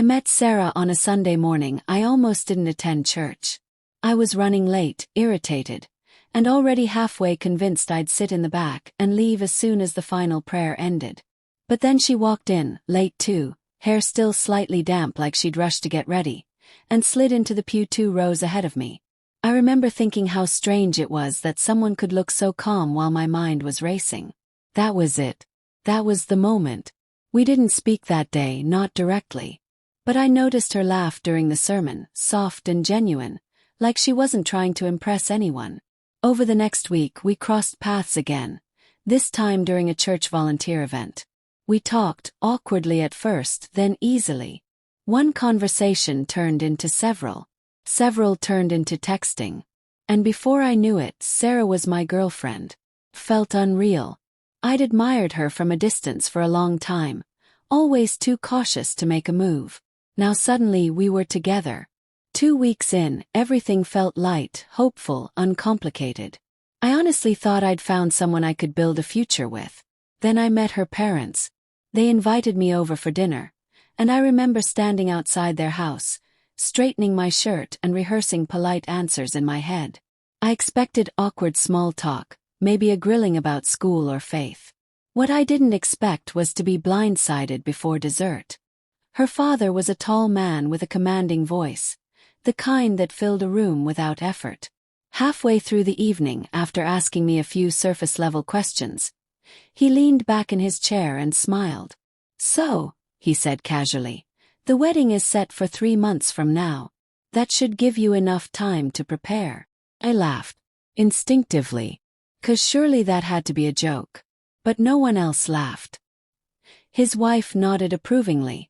met Sarah on a Sunday morning. I almost didn't attend church. I was running late, irritated, and already halfway convinced I'd sit in the back and leave as soon as the final prayer ended. But then she walked in, late too, hair still slightly damp like she'd rushed to get ready, and slid into the pew 2 rows ahead of me. I remember thinking how strange it was that someone could look so calm while my mind was racing. That was it. That was the moment. We didn't speak that day, not directly. But I noticed her laugh during the sermon, soft and genuine, like she wasn't trying to impress anyone. Over the next week we crossed paths again, this time during a church volunteer event. We talked, awkwardly at first, then easily. One conversation turned into several. Several turned into texting. And before I knew it, Sarah was my girlfriend. Felt unreal. I'd admired her from a distance for a long time, always too cautious to make a move. Now suddenly we were together. 2 weeks in, everything felt light, hopeful, uncomplicated. I honestly thought I'd found someone I could build a future with. Then I met her parents. They invited me over for dinner, and I remember standing outside their house, straightening my shirt and rehearsing polite answers in my head. I expected awkward small talk, maybe a grilling about school or faith. What I didn't expect was to be blindsided before dessert. Her father was a tall man with a commanding voice, the kind that filled a room without effort. Halfway through the evening, after asking me a few surface-level questions, he leaned back in his chair and smiled. "So," he said casually, "the wedding is set for 3 months from now. That should give you enough time to prepare." I laughed, instinctively, 'cause surely that had to be a joke. But no one else laughed. His wife nodded approvingly,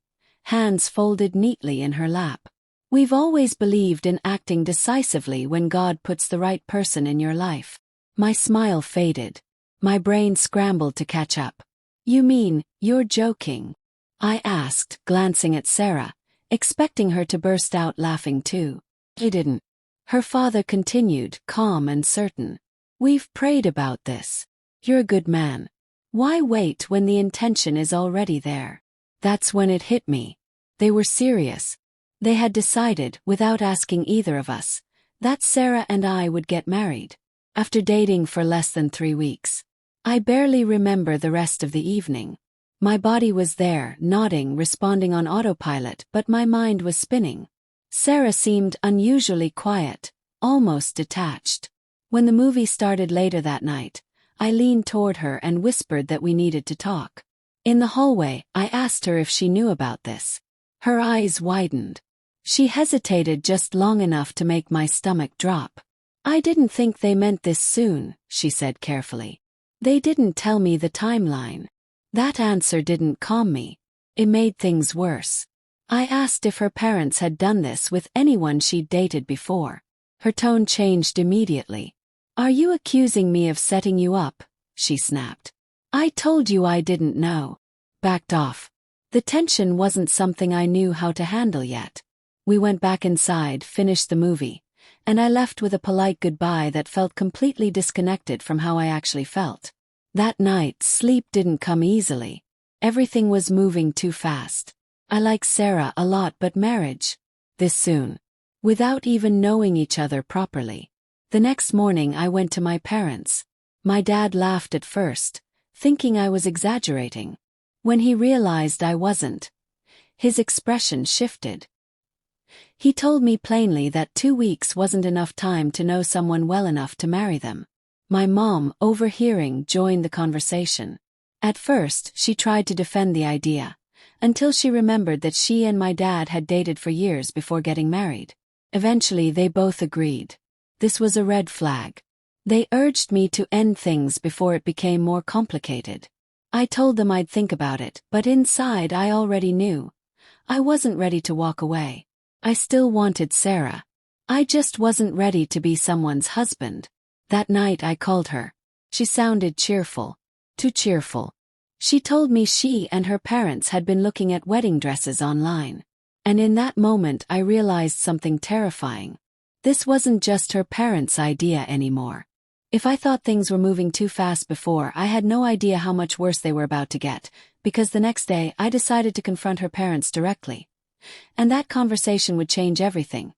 hands folded neatly in her lap. "We've always believed in acting decisively when God puts the right person in your life." My smile faded. My brain scrambled to catch up. "You mean, you're joking?" I asked, glancing at Sarah, expecting her to burst out laughing too. She didn't. Her father continued, calm and certain. "We've prayed about this. You're a good man. Why wait when the intention is already there?" That's when it hit me. They were serious. They had decided, without asking either of us, that Sarah and I would get married. After dating for less than 3 weeks. I barely remember the rest of the evening. My body was there, nodding, responding on autopilot, but my mind was spinning. Sarah seemed unusually quiet, almost detached. When the movie started later that night, I leaned toward her and whispered that we needed to talk. In the hallway, I asked her if she knew about this. Her eyes widened. She hesitated just long enough to make my stomach drop. "I didn't think they meant this soon," she said carefully. "They didn't tell me the timeline." That answer didn't calm me. It made things worse. I asked if her parents had done this with anyone she'd dated before. Her tone changed immediately. "Are you accusing me of setting you up?" she snapped. "I told you I didn't know." Backed off. The tension wasn't something I knew how to handle yet. We went back inside, finished the movie, and I left with a polite goodbye that felt completely disconnected from how I actually felt. That night, sleep didn't come easily. Everything was moving too fast. I like Sarah a lot, but marriage? This soon? Without even knowing each other properly. The next morning I went to my parents. My dad laughed at first, thinking I was exaggerating. When he realized I wasn't, his expression shifted. He told me plainly that 2 weeks wasn't enough time to know someone well enough to marry them. My mom, overhearing, joined the conversation. At first, she tried to defend the idea, until she remembered that she and my dad had dated for years before getting married. Eventually, they both agreed. This was a red flag. They urged me to end things before it became more complicated. I told them I'd think about it, but inside I already knew. I wasn't ready to walk away. I still wanted Sarah. I just wasn't ready to be someone's husband. That night I called her. She sounded cheerful. Too cheerful. She told me she and her parents had been looking at wedding dresses online. And in that moment I realized something terrifying. This wasn't just her parents' idea anymore. If I thought things were moving too fast before, I had no idea how much worse they were about to get, because the next day I decided to confront her parents directly. And that conversation would change everything.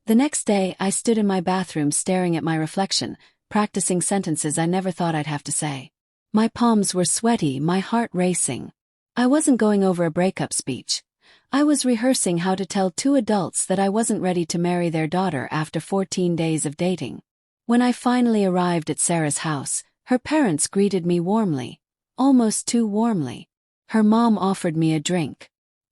The next day, I stood in my bathroom staring at my reflection, practicing sentences I never thought I'd have to say. My palms were sweaty, my heart racing. I wasn't going over a breakup speech. I was rehearsing how to tell two adults that I wasn't ready to marry their daughter after 14 days of dating. When I finally arrived at Sarah's house, her parents greeted me warmly, almost too warmly. Her mom offered me a drink.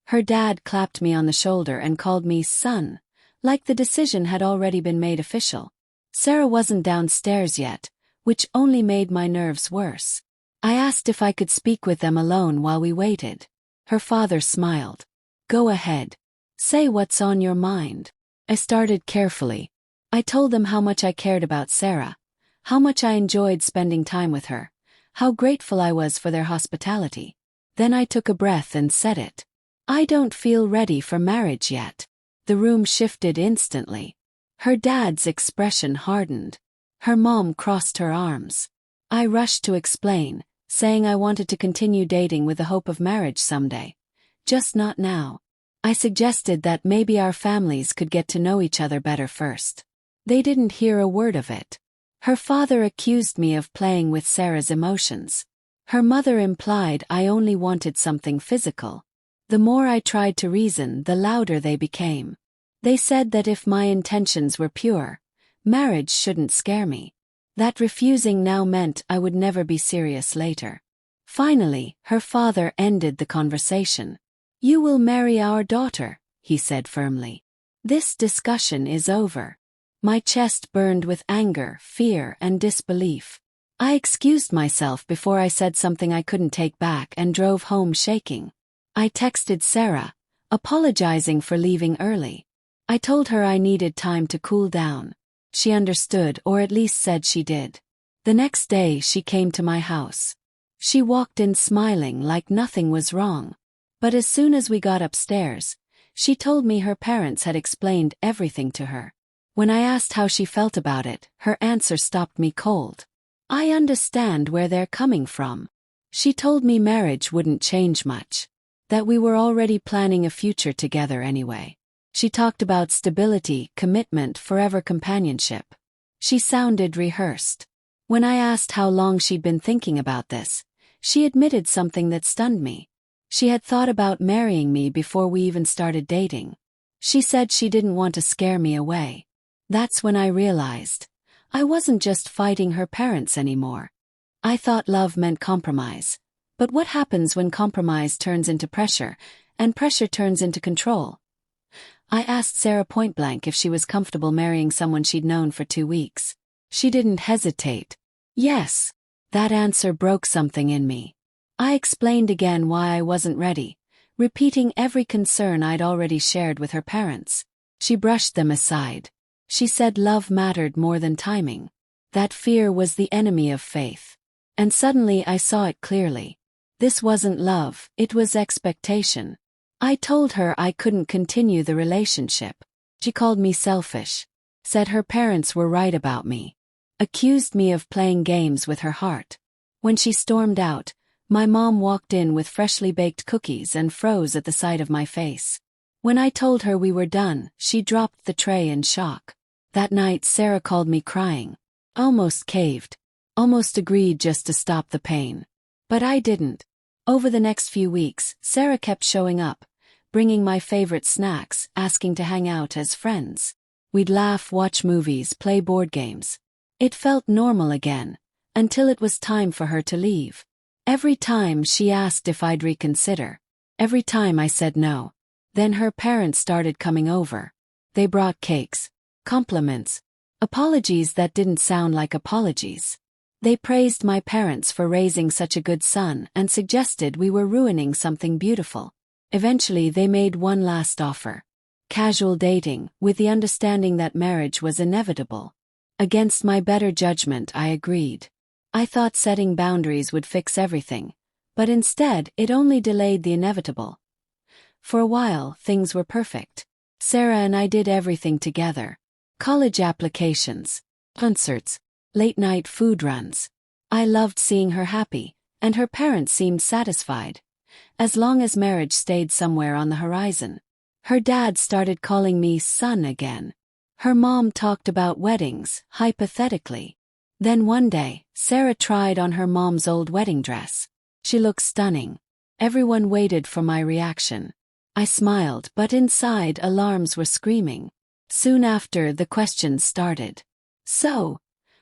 Her dad clapped me on the shoulder and called me son, like the decision had already been made official. Sarah wasn't downstairs yet, which only made my nerves worse. I asked if I could speak with them alone while we waited. Her father smiled. Go ahead. Say what's on your mind. I started carefully. I told them how much I cared about Sarah, how much I enjoyed spending time with her, how grateful I was for their hospitality. Then I took a breath and said it. I don't feel ready for marriage yet. The room shifted instantly. Her dad's expression hardened. Her mom crossed her arms. I rushed to explain, saying I wanted to continue dating with the hope of marriage someday. Just not now. I suggested that maybe our families could get to know each other better first. They didn't hear a word of it. Her father accused me of playing with Sarah's emotions. Her mother implied I only wanted something physical. The more I tried to reason, the louder they became. They said that if my intentions were pure, marriage shouldn't scare me. That refusing now meant I would never be serious later. Finally, her father ended the conversation. You will marry our daughter, he said firmly. This discussion is over. My chest burned with anger, fear, and disbelief. I excused myself before I said something I couldn't take back and drove home shaking. I texted Sarah, apologizing for leaving early. I told her I needed time to cool down. She understood, or at least said she did. The next day she came to my house. She walked in smiling like nothing was wrong. But as soon as we got upstairs, she told me her parents had explained everything to her. When I asked how she felt about it, her answer stopped me cold. I understand where they're coming from. She told me marriage wouldn't change much. That we were already planning a future together anyway. She talked about stability, commitment, forever companionship. She sounded rehearsed. When I asked how long she'd been thinking about this, she admitted something that stunned me. She had thought about marrying me before we even started dating. She said she didn't want to scare me away. That's when I realized I wasn't just fighting her parents anymore. I thought love meant compromise. But what happens when compromise turns into pressure, and pressure turns into control? I asked Sarah point-blank if she was comfortable marrying someone she'd known for 2 weeks. She didn't hesitate. Yes. That answer broke something in me. I explained again why I wasn't ready, repeating every concern I'd already shared with her parents. She brushed them aside. She said love mattered more than timing. That fear was the enemy of faith. And suddenly I saw it clearly. This wasn't love, it was expectation. I told her I couldn't continue the relationship. She called me selfish. Said her parents were right about me. Accused me of playing games with her heart. When she stormed out, my mom walked in with freshly baked cookies and froze at the sight of my face. When I told her we were done, she dropped the tray in shock. That night Sarah called me crying. Almost caved. Almost agreed just to stop the pain. But I didn't. Over the next few weeks, Sarah kept showing up, bringing my favorite snacks, asking to hang out as friends. We'd laugh, watch movies, play board games. It felt normal again, until it was time for her to leave. Every time she asked if I'd reconsider. Every time I said no. Then her parents started coming over. They brought cakes, compliments, apologies that didn't sound like apologies. They praised my parents for raising such a good son and suggested we were ruining something beautiful. Eventually they made one last offer. Casual dating, with the understanding that marriage was inevitable. Against my better judgment I agreed. I thought setting boundaries would fix everything, but instead it only delayed the inevitable. For a while, things were perfect. Sarah and I did everything together. College applications, concerts, late-night food runs. I loved seeing her happy, and her parents seemed satisfied. As long as marriage stayed somewhere on the horizon. Her dad started calling me son again. Her mom talked about weddings, hypothetically. Then one day, Sarah tried on her mom's old wedding dress. She looked stunning. Everyone waited for my reaction. I smiled, but inside alarms were screaming. Soon after, the questions started. So,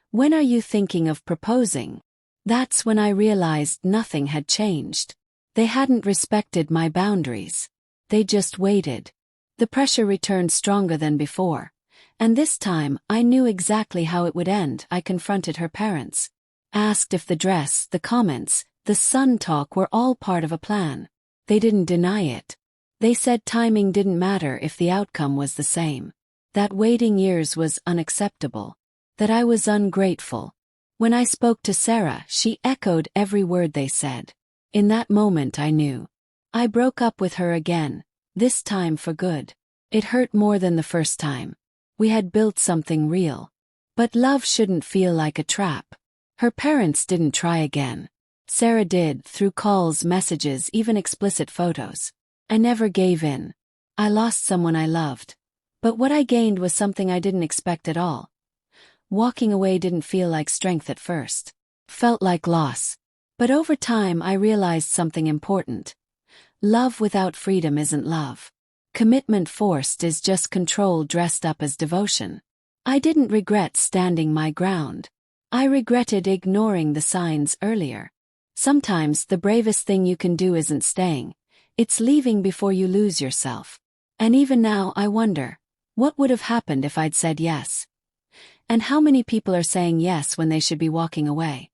when are you thinking of proposing? That's when I realized nothing had changed. They hadn't respected my boundaries. They just waited. The pressure returned stronger than before. And this time, I knew exactly how it would end. I confronted her parents. Asked if the dress, the comments, the son talk were all part of a plan. They didn't deny it. They said timing didn't matter if the outcome was the same. That waiting years was unacceptable. That I was ungrateful. When I spoke to Sarah, she echoed every word they said. In that moment I knew. I broke up with her again, this time for good. It hurt more than the first time. We had built something real. But love shouldn't feel like a trap. Her parents didn't try again. Sarah did, through calls, messages, even explicit photos. I never gave in. I lost someone I loved. But what I gained was something I didn't expect at all. Walking away didn't feel like strength at first. Felt like loss. But over time I realized something important. Love without freedom isn't love. Commitment forced is just control dressed up as devotion. I didn't regret standing my ground. I regretted ignoring the signs earlier. Sometimes the bravest thing you can do isn't staying. It's leaving before you lose yourself. And even now I wonder, what would have happened if I'd said yes? And how many people are saying yes when they should be walking away?